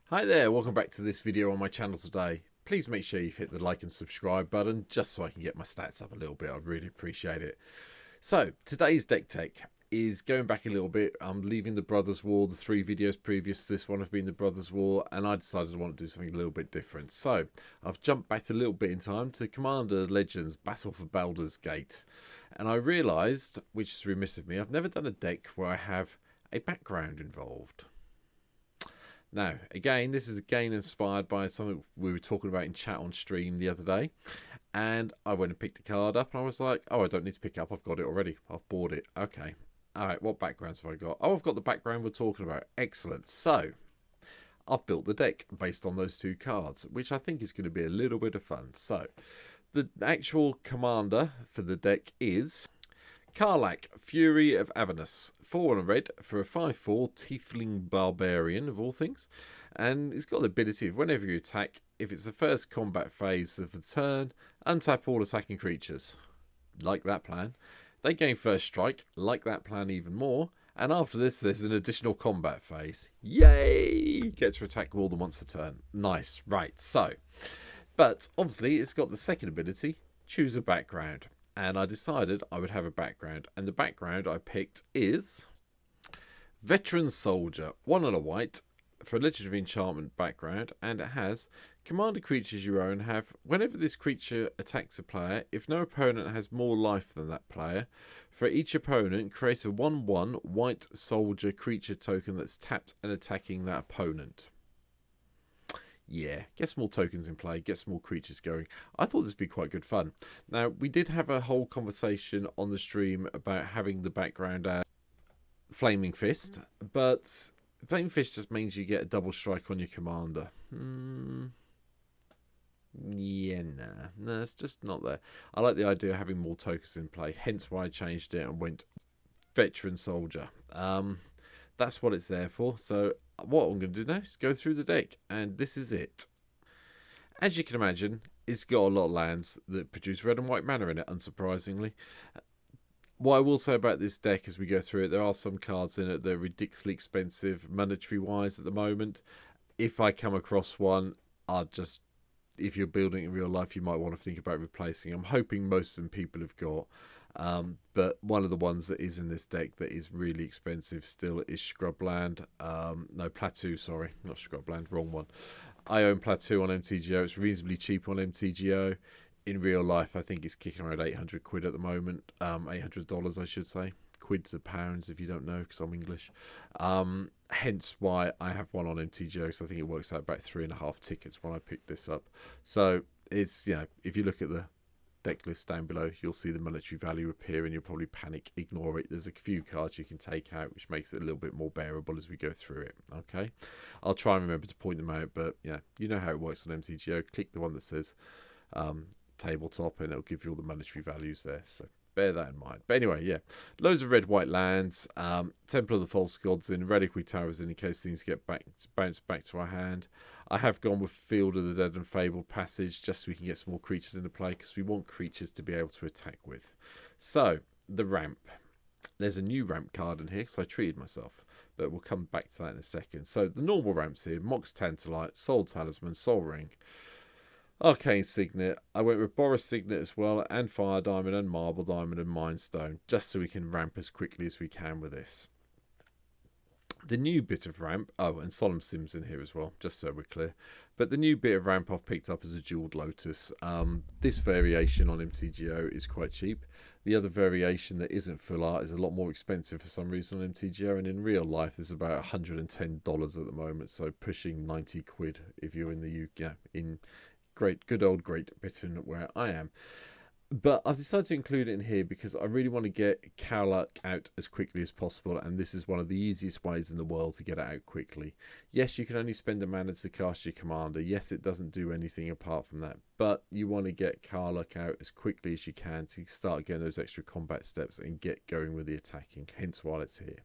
Hi there, welcome back to this video on my channel today. Please make sure you've hit the like and subscribe button just so I can get my stats up a little bit. I'd really appreciate it. So today's deck tech is going back a little bit. I'm leaving the Brothers War. The 3 videos previous to this one have been the Brothers War, and I decided I want to do something a little bit different. So I've jumped back a little bit in time to Commander Legends Battle for Baldur's Gate, and I realised, which is remiss of me, I've never done a deck where I have a background involved. Now, again, this is again inspired by something we were talking about in chat on stream the other day. And I went and picked the card up and I was like, oh, I don't need to pick it up. I've got it already. I've bought it. Okay. All right, what backgrounds have I got? Oh, I've got the background we're talking about. Excellent. So, I've built the deck based on those 2 cards, which I think is going to be a little bit of fun. So, the actual commander for the deck is Karlach, Fury of Avernus, 4 and a red for a 5/4 Tiefling Barbarian of all things, and it's got the ability of whenever you attack, if it's the first combat phase of the turn, untap all attacking creatures. Like that plan. They gain first strike, like that plan even more, and after this there's an additional combat phase. Yay! Get to attack more than once a turn. Nice, right, so. But obviously it's got the second ability, choose a background. And I decided I would have a background. And the background I picked is Veteran Soldier, 1 and a white for a Legendary Enchantment background. And it has commander creatures you own have, whenever this creature attacks a player, if no opponent has more life than that player, for each opponent, create a 1/1 white soldier creature token that's tapped and attacking that opponent. Yeah, get some more tokens in play, get some more creatures going. I thought this would be quite good fun. Now, we did have a whole conversation on the stream about having the background Flaming Fist, but Flaming Fist just means you get a double strike on your commander. Yeah, no, it's just not there. I like the idea of having more tokens in play, hence why I changed it and went Veteran Soldier. That's what it's there for, so what I'm going to do now is go through the deck, and this is it. As you can imagine, it's got a lot of lands that produce red and white mana in it, unsurprisingly. What I will say about this deck as we go through it, there are some cards in it that are ridiculously expensive monetary-wise at the moment. If I come across one, I'll just, if you're building in real life, you might want to think about replacing. I'm hoping most of them people have got. But one of the ones that is in this deck that is really expensive still is Scrubland. No, Plateau, sorry. Not Scrubland, wrong one. I own Plateau on MTGO. It's reasonably cheap on MTGO. In real life, I think it's kicking around 800 quid at the moment. $800, I should say. Quids are pounds if you don't know, because I'm English. Hence why I have one on MTGO, because I think it works out about 3.5 tickets when I picked this up. So it's, if you look at the deck list down below, you'll see the monetary value appear and you'll probably panic, ignore it. There's a few cards you can take out, which makes it a little bit more bearable as we go through it. Okay, I'll try and remember to point them out, but yeah, you know how it works on MTGO. Click the one that says tabletop and it'll give you all the monetary values there, so bear that in mind. But anyway, yeah, loads of red white lands, Temple of the False Gods in, Reliquary Towers in case things get bounced back to our hand. I have gone with Field of the Dead and Fabled Passage just so we can get some more creatures into play, because we want creatures to be able to attack with. So the ramp, there's a new ramp card in here because I treated myself, but we'll come back to that in a second. So the normal ramps here: Mox Tantalite, Soul Talisman, Soul Ring, Arcane Signet. I went with Boris Signet as well, and Fire Diamond and Marble Diamond and Mind Stone, just so we can ramp as quickly as we can with this. The new bit of ramp, oh, and Solemn Sims in here as well, just so we're clear. But the new bit of ramp I've picked up is a Jeweled Lotus. This variation on MTGO is quite cheap. The other variation that isn't full art is a lot more expensive for some reason on MTGO, and in real life there's about $110 at the moment, so pushing 90 quid if you're in the UK, in good old Great Britain where I am. But I've decided to include it in here because I really want to get Karlach out as quickly as possible, and this is one of the easiest ways in the world to get it out quickly. Yes, you can only spend a mana to cast your commander. Yes, it doesn't do anything apart from that, but you want to get Karlach out as quickly as you can to start getting those extra combat steps and get going with the attacking, hence why it's here.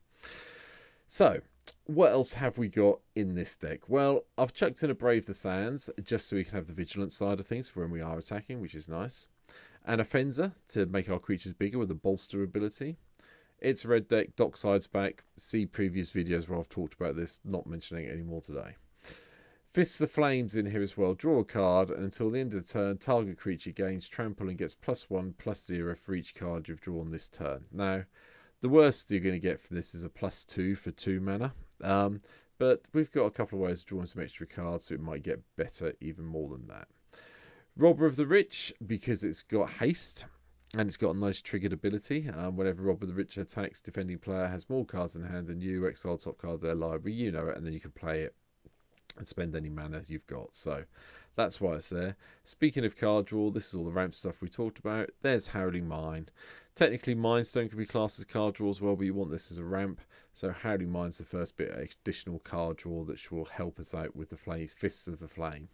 So, what else have we got in this deck? Well, I've chucked in a Brave the Sands just so we can have the vigilant side of things for when we are attacking, which is nice. And a Fencer to make our creatures bigger with a bolster ability. It's a red deck, Dockside's back. See previous videos where I've talked about this, not mentioning it anymore today. Fists of Flames in here as well. Draw a card, and until the end of the turn, target creature gains trample and gets +1/+0 for each card you've drawn this turn. Now, the worst you're going to get from this is a +2 for 2 mana. But we've got a couple of ways of drawing some extra cards, so it might get better even more than that. Robber of the Rich, because it's got haste, and it's got a nice triggered ability. Whenever Robber of the Rich attacks, defending player has more cards in hand than you, exile top card of their library, you know it, and then you can play it and spend any mana you've got. So that's why it's there. Speaking of card draw, this is all the ramp stuff we talked about. There's Howling Mine. Technically, Mindstone can be classed as card draw as well, but you want this as a ramp. So Howling Mine's the first bit of additional card draw that will help us out with the Fists of the Flame.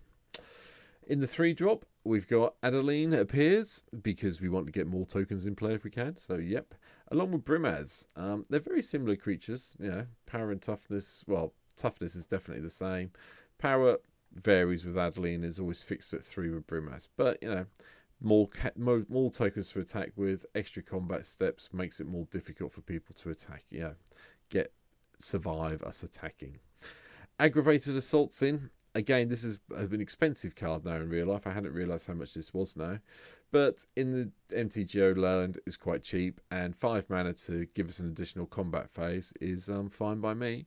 In the 3-drop, we've got Adeline appears, because we want to get more tokens in play if we can. So, yep. Along with Brimaz. They're very similar creatures. You know, power and toughness. Well, toughness is definitely the same. Power varies with Adeline, is always fixed at 3 with Brimaz. But, you know, more tokens to attack with, extra combat steps makes it more difficult for people to attack. You know, survive us attacking. Aggravated Assault's in. Again, this has been an expensive card now in real life. I hadn't realised how much this was now. But in the MTGO land, it's quite cheap. And 5 mana to give us an additional combat phase is fine by me.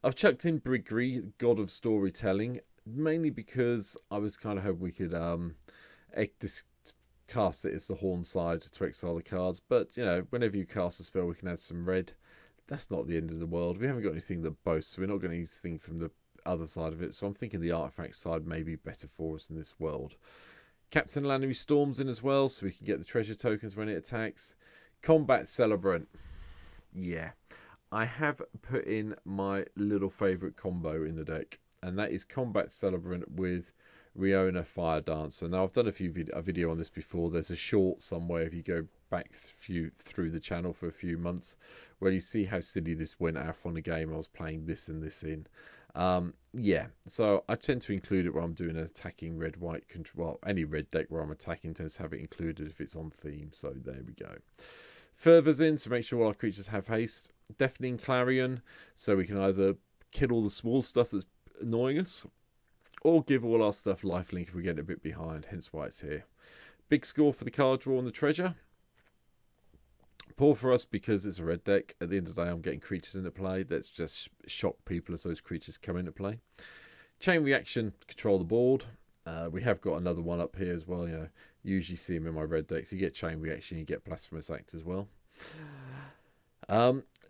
I've chucked in Brigri, God of Storytelling, mainly because I was kind of hoping we could cast it as the Horn side to exile the cards. But, you know, whenever you cast a spell, we can add some red. That's not the end of the world. We haven't got anything that boasts, so we're not getting anything from the other side of it. So I'm thinking the artifact side may be better for us in this world. Captain Lannery Storm's in as well, so we can get the treasure tokens when it attacks. Combat Celebrant. Yeah. I have put in my little favourite combo in the deck, and that is Combat Celebrant with Riona Fire Dancer. Now, I've done a video on this before. There's a short somewhere if you go back through the channel for a few months where you see how silly this went off on a game. I was playing this and this in. Yeah, so I tend to include it where I'm doing an attacking red-white, well, any red deck where I'm attacking tends to have it included if it's on theme. So there we go. Furthers in to make sure all our creatures have haste. Deafening Clarion, so we can either kill all the small stuff that's annoying us, or give all our stuff lifelink if we get a bit behind, hence why it's here. Big score for the card draw and the treasure. Poor for us because it's a red deck. At the end of the day, I'm getting creatures into play. Let's just shock people as those creatures come into play. Chain Reaction, control the board. We have got another one up here as well. You know, usually see them in my red decks. You get Chain Reaction, you get Blasphemous Act as well.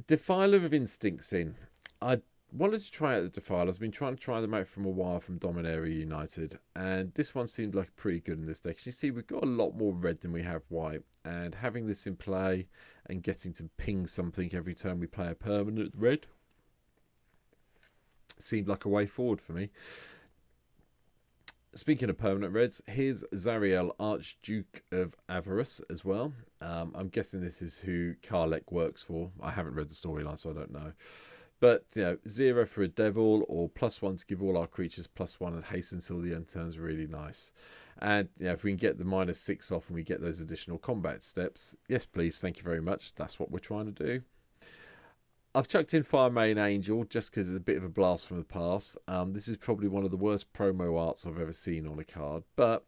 Defiler of Instincts in. I wanted to try out the Defilers. I've been trying to try them out from a while from Dominaria United, and this one seemed like pretty good in this deck. As you see, we've got a lot more red than we have white, and having this in play and getting to ping something every time we play a permanent red seemed like a way forward for me. Speaking of permanent reds, here's Zariel, Archduke of Avernus as well. I'm guessing this is who Karlach works for. I haven't read the storyline, so I don't know. But, you know, 0 for a devil, or +1 to give all our creatures +1 and haste until the end turns really nice. And, you know, if we can get the -6 off and we get those additional combat steps, yes, please, thank you very much. That's what we're trying to do. I've chucked in Firemane Angel just because it's a bit of a blast from the past. This is probably one of the worst promo arts I've ever seen on a card. But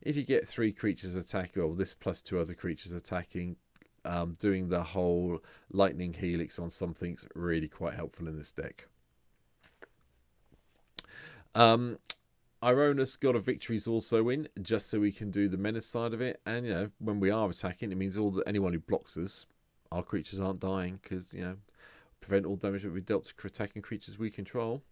if you get 3 creatures attacking, well, this plus 2 other creatures attacking, doing the whole lightning helix on something's really quite helpful in this deck. Avernus, God of Victory, is also in, just so we can do the menace side of it. And, you know, when we are attacking, it means anyone who blocks us, our creatures aren't dying, because, you know, prevent all damage that we dealt to attacking creatures we control.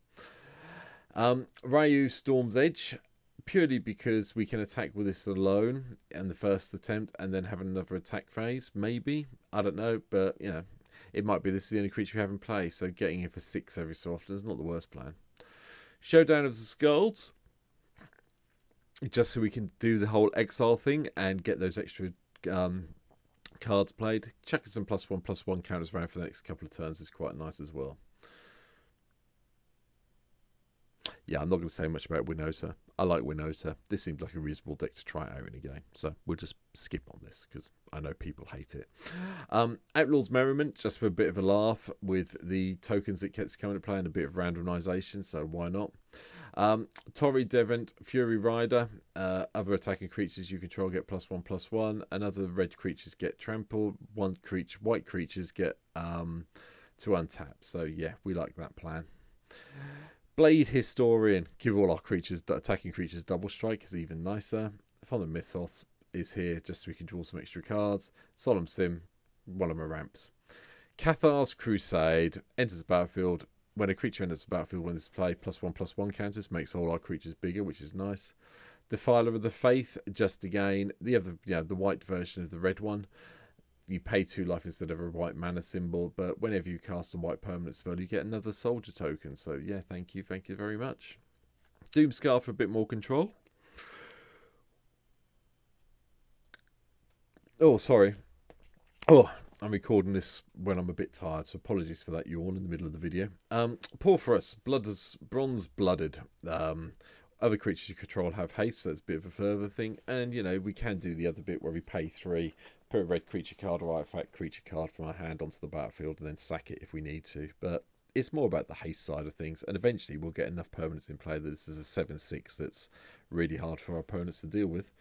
Ryu, Storm's Edge, purely because we can attack with this alone in the first attempt and then have another attack phase, maybe. I don't know, but, you know, it might be this is the only creature we have in play, so getting it for 6 every so often is not the worst plan. Showdown of the Skulls, just so we can do the whole exile thing and get those extra cards played. Chucking some +1/+1 counters around for the next couple of turns is quite nice as well. yeah, I'm not going to say much about Winota. I like Winota. This seems like a reasonable deck to try out in a game. So we'll just skip on this because I know people hate it. Outlaw's Merriment, just for a bit of a laugh with the tokens it gets coming to play and a bit of randomization. So why not? Torri Devant, Fury Rider. Other attacking creatures you control get +1/+1. And other red creatures get trampled. White creatures get to untap. So yeah, we like that plan. Blade Historian, give all our attacking creatures double strike is even nicer. Fond of Mythos is here just so we can draw some extra cards. Solemn Sim, one of my ramps. Cathar's Crusade enters the battlefield. When a creature enters the battlefield when this play, +1/+1 counters, makes all our creatures bigger, which is nice. Defiler of the Faith, just again, the white version of the red one. You pay 2 life instead of a white mana symbol, but whenever you cast a white permanent spell, you get another soldier token. So yeah, thank you very much. Doomscar for a bit more control. Oh, sorry. Oh, I'm recording this when I'm a bit tired, so apologies for that yawn in the middle of the video. Porphyros, bronze blooded. Other creatures you control have haste, so it's a bit of a further thing. And, you know, we can do the other bit where we pay 3, put a red creature card or artifact creature card from our hand onto the battlefield and then sack it if we need to. But it's more about the haste side of things. And eventually we'll get enough permanents in play that this is a 7/6 that's really hard for our opponents to deal with.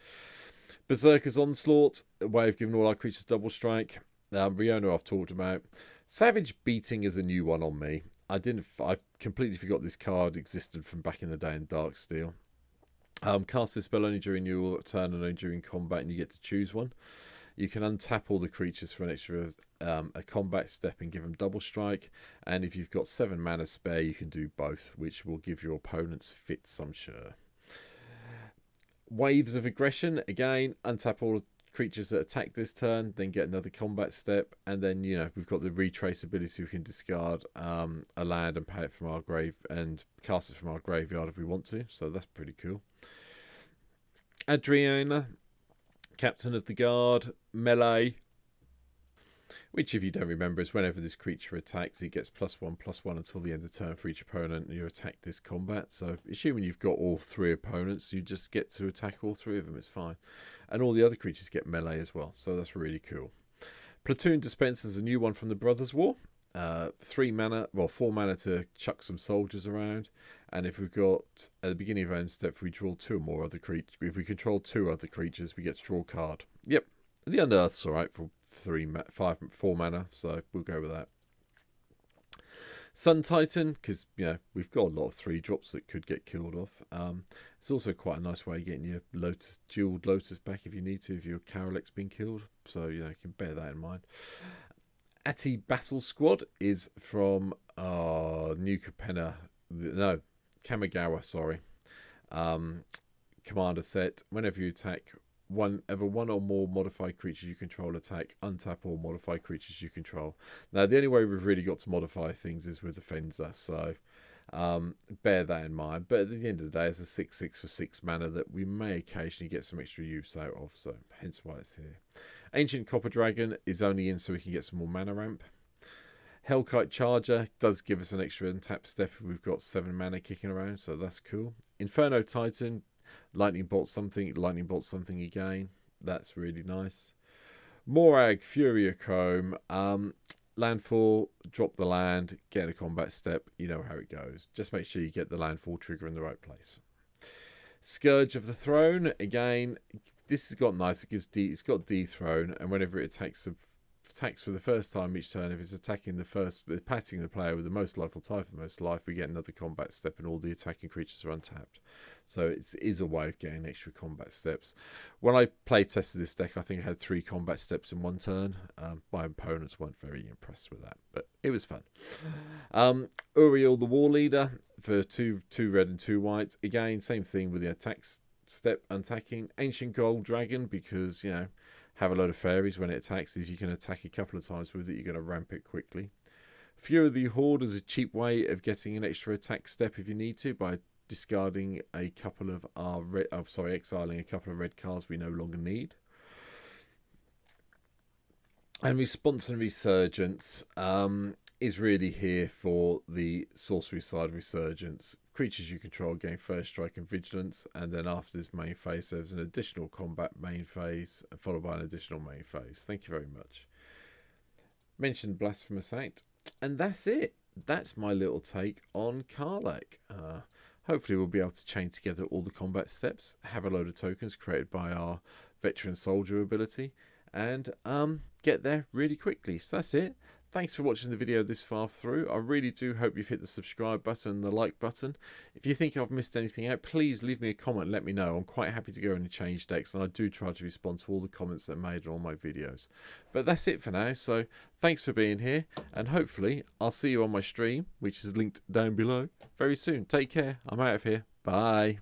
Berserker's Onslaught, a way of giving all our creatures double strike. Riona I've talked about. Savage Beating is a new one on me. I completely forgot this card existed from back in the day in Darksteel. Cast this spell only during your turn and only during combat, and you get to choose one. You can untap all the creatures for an extra a combat step and give them double strike. And if you've got 7 mana spare, you can do both, which will give your opponents fits, I'm sure. Waves of Aggression, again, untap all creatures that attack this turn, then get another combat step, and then, you know, we've got the retraceability. We can discard a land and pay it from our grave and cast it from our graveyard if we want to, so that's pretty cool. Adriana, Captain of the Guard, melee, which, if you don't remember, is whenever this creature attacks, it gets +1/+1 until the end of turn for each opponent, and you attack this combat. So, assuming you've got all 3 opponents, you just get to attack all 3 of them. It's fine. And all the other creatures get melee as well, so that's really cool. Platoon Dispenser is a new one from the Brothers' War. 4 mana to chuck some soldiers around. And if we've got, at the beginning of our own step, if we draw 2 or more other creatures, if we control 2 other creatures, we get to draw a card. Yep. The Unearth's alright for 4 mana, so we'll go with that. Sun Titan, because, you know, we've got a lot of 3-drops that could get killed off. It's also quite a nice way of getting your jeweled Lotus back if you need to, if your Karlach's been killed. So, you know, you can bear that in mind. Ati Battle Squad is from New Capenna. No, Kamigawa, sorry. Commander set. Whenever you attack, one or more modified creatures you control attack, untap all modified creatures you control. Now, the only way we've really got to modify things is with the Fenza, so bear that in mind. But at the end of the day, it's a 6/6 for 6 mana that we may occasionally get some extra use out of, so hence why it's here. Ancient Copper Dragon is only in so we can get some more mana ramp. Hellkite Charger does give us an extra untap step if we've got 7 mana kicking around, so that's cool. Inferno Titan, lightning bolt something again. That's really nice. Morag, Fury Comb, landfall, drop the land, get a combat step. You know how it goes. Just make sure you get the landfall trigger in the right place. Scourge of the Throne, again, this has got nice. It's got dethrone, and whenever it attacks for the first time each turn, if it's attacking patting the player with the most life or tie for the most life, we get another combat step and all the attacking creatures are untapped. So it is a way of getting extra combat steps. When I play tested this deck, I think I had 3 combat steps in 1 turn. My opponents weren't very impressed with that, but it was fun. Uriel the War Leader for 2 red and 2 white. Again, same thing with the attack step untacking. Ancient Gold Dragon, because, you know, have a load of fairies when it attacks. If you can attack a couple of times with it, you're going to ramp it quickly. Fury of the Horde is a cheap way of getting an extra attack step if you need to, by discarding a couple of exiling a couple of red cards we no longer need. And Response and Resurgence. is really here for the sorcery side resurgence. Creatures you control gain first strike and vigilance, and then after this main phase there's an additional combat main phase followed by an additional main phase. Thank you very much. Mentioned Blasphemous Act, and that's it. That's my little take on Karlach. Hopefully we'll be able to chain together all the combat steps, have a load of tokens created by our veteran soldier ability, and get there really quickly. So that's it. Thanks for watching the video this far through. I really do hope you've hit the subscribe button and the like button. If you think I've missed anything out, please leave me a comment and let me know. I'm quite happy to go in and change decks, and I do try to respond to all the comments that are made on all my videos. But that's it for now, so thanks for being here, and hopefully I'll see you on my stream, which is linked down below, very soon. Take care. I'm out of here. Bye.